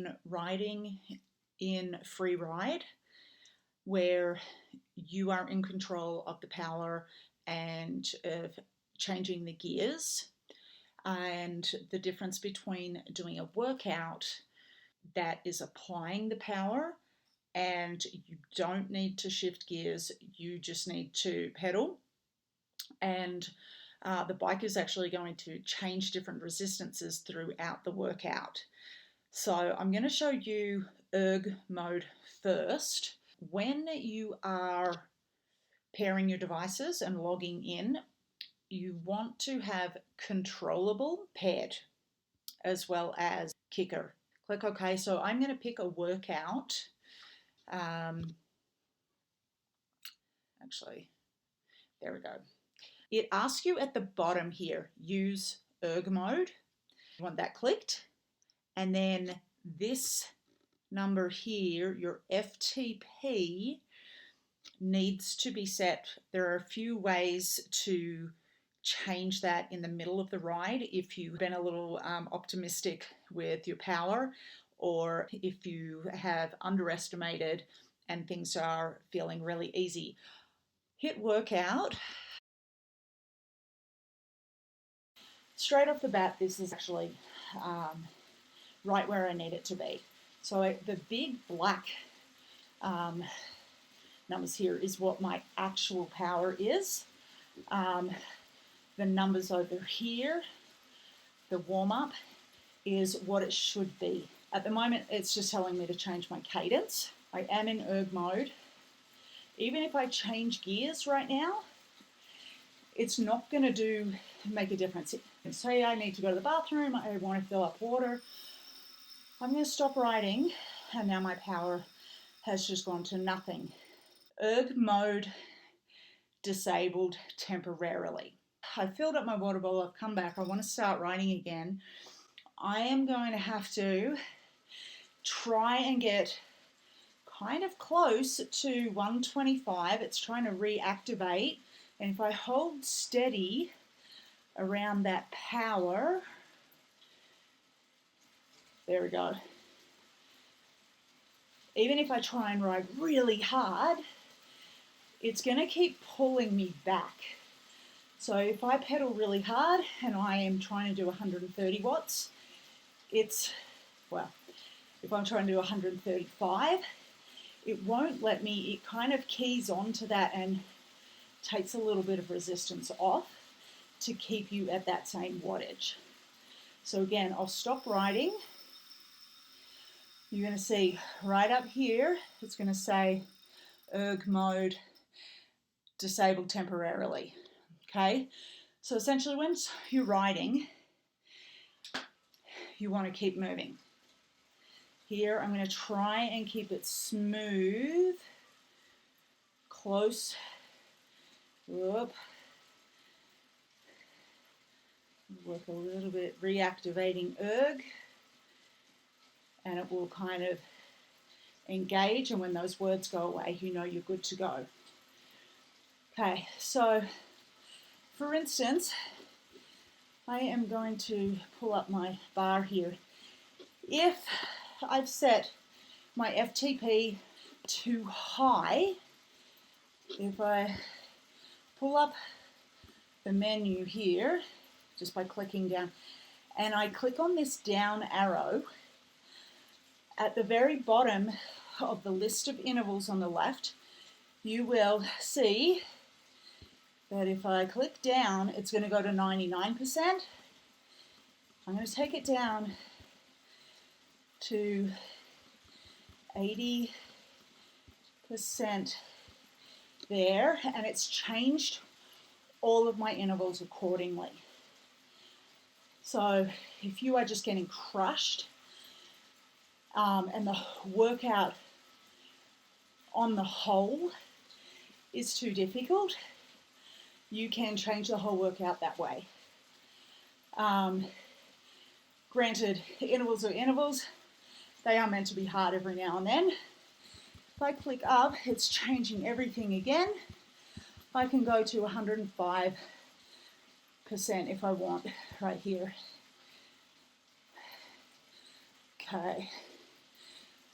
when riding in free ride, where you are in control of the power and of changing the gears, and the difference between doing a workout that is applying the power and you don't need to shift gears, you just need to pedal, and the bike is actually going to change different resistances throughout the workout. So I'm going to show you ERG mode first. When you are pairing your devices and logging in, you want to have controllable paired as well as kicker. Click OK. So I'm going to pick a workout. Actually, there we go. It asks you at the bottom here, use ERG mode. You want that clicked. And then this number here, your FTP, needs to be set. There are a few ways to change that in the middle of the ride if you've been a little optimistic with your power, or if you have underestimated and things are feeling really easy. Hit workout. Straight off the bat, this is actually right where I need it to be. So the big black numbers here is what my actual power is. The numbers over here, the warm-up, is what it should be. At the moment, it's just telling me to change my cadence. I am in ERG mode. Even if I change gears right now, it's not going to make a difference. Say I need to go to the bathroom, I want to fill up water. I'm going to stop riding, and now my power has just gone to nothing. ERG mode disabled temporarily. I filled up my water bowl, I've come back, I want to start riding again. I am going to have to try and get kind of close to 125. It's trying to reactivate, and if I hold steady around that power, there we go. Even if I try and ride really hard, it's going to keep pulling me back. So if I pedal really hard and I am trying to do 130 watts, if I'm trying to do 135, it won't let me. It kind of keys onto that and takes a little bit of resistance off to keep you at that same wattage. So again, I'll stop riding. You're going to see right up here, it's going to say ERG mode disabled temporarily. Okay, so essentially once you're riding, you want to keep moving. Here, I'm going to try and keep it smooth, close. Whoop. Work a little bit, reactivating ERG, and it will kind of engage, and when those words go away, you know you're good to go. Okay, so for instance, I am going to pull up my bar here. If I've set my FTP too high, if I pull up the menu here, just by clicking down, and I click on this down arrow, at the very bottom of the list of intervals on the left, you will see that if I click down, it's going to go to 99%. I'm going to take it down to 80% there, and it's changed all of my intervals accordingly. So if you are just getting crushed and the workout on the whole is too difficult, you can change the whole workout that way. Granted, intervals are intervals. They are meant to be hard every now and then. If I click up, it's changing everything again. I can go to 105% if I want right here. Okay.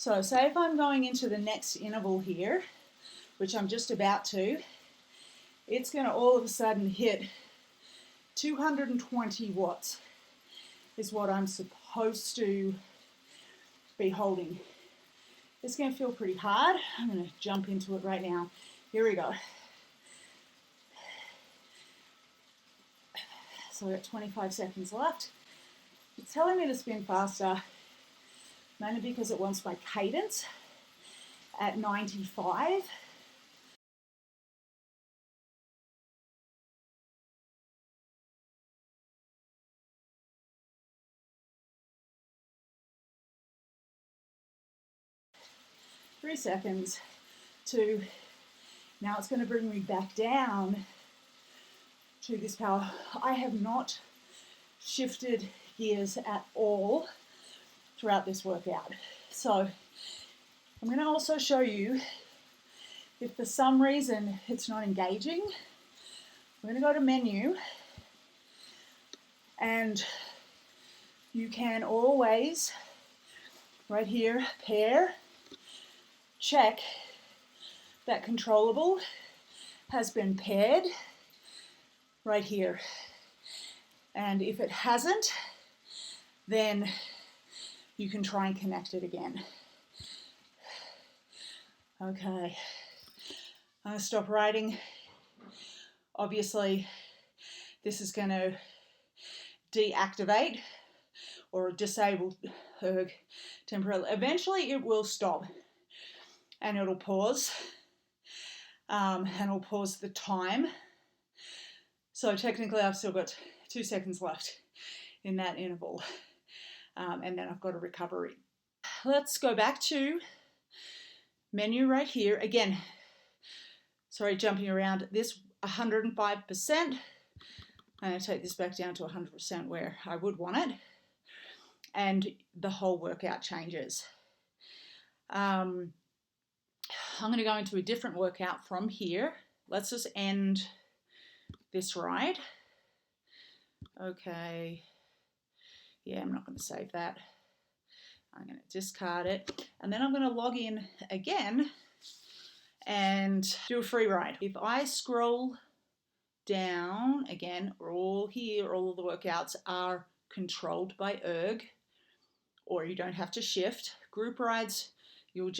So say if I'm going into the next interval here, which I'm just about to, it's going to all of a sudden hit 220 watts is what I'm supposed to be holding. It's going to feel pretty hard. I'm going to jump into it right now. Here we go. So we've got 25 seconds left. It's telling me to spin faster, mainly because it wants my cadence at 95. Three seconds, two. Now it's going to bring me back down to this power. I have not shifted gears at all throughout this workout. So I'm going to also show you if for some reason it's not engaging. I'm going to go to menu, and you can always, right here, pair, check that controllable has been paired right here. And if it hasn't, then you can try and connect it again. Okay, I'm going to stop writing. Obviously, this is going to deactivate or disable ERG temporarily. Eventually it will stop and it'll pause, and it'll pause the time. So technically I've still got 2 seconds left in that interval, and then I've got a recovery. Let's go back to menu right here. Again, sorry, jumping around this 105%. I'm going to take this back down to 100% where I would want it, and the whole workout changes. I'm going to go into a different workout from here. Let's just end this ride. Okay. Yeah, I'm not going to save that. I'm going to discard it. And then I'm going to log in again and do a free ride. If I scroll down, again, all here, all of the workouts are controlled by ERG, or you don't have to shift. Group rides, you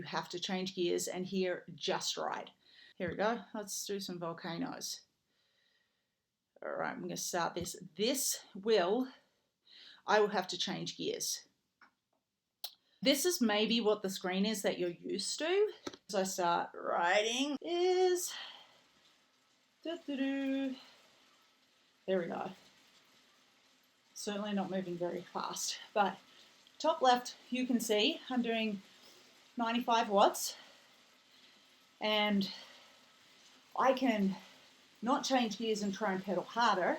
have to change gears, and here, just ride. Here we go. Let's do some volcanoes. All right, I'm going to start this. I will have to change gears. This is maybe what the screen is that you're used to. As I start riding is, there we go. Certainly not moving very fast, but top left, you can see I'm doing 95 watts, and I can not change gears and try and pedal harder,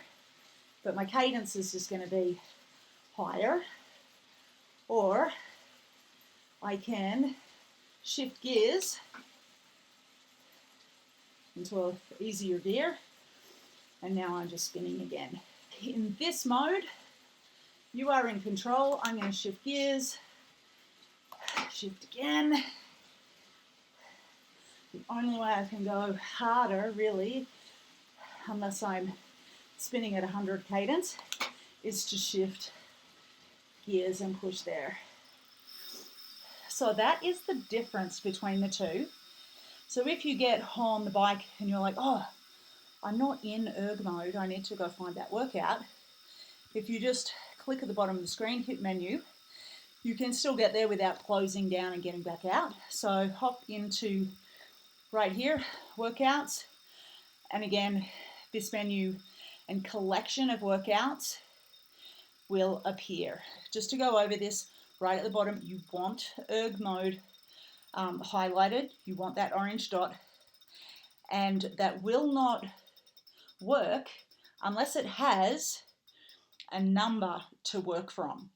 but my cadence is just going to be higher, or I can shift gears into an easier gear, and now I'm just spinning again. In this mode, you are in control. I'm going to shift gears, shift again. The only way I can go harder, really, unless I'm spinning at 100 cadence, is to shift gears and push there. So that is the difference between the two. So if you get on the bike and you're like, oh, I'm not in ERG mode, I need to go find that workout. If you just click at the bottom of the screen, hit menu, you can still get there without closing down and getting back out. So hop into right here, workouts, and again, this menu and collection of workouts will appear. Just to go over this, right at the bottom, you want ERG mode highlighted. You want that orange dot, and that will not work unless it has a number to work from.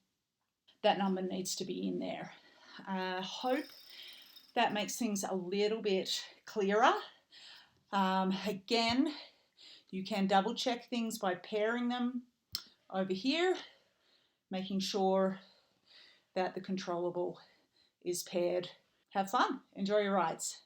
That number needs to be in there. Hope that makes things a little bit clearer. Again, you can double check things by pairing them over here, making sure that the controllable is paired. Have fun. Enjoy your rides.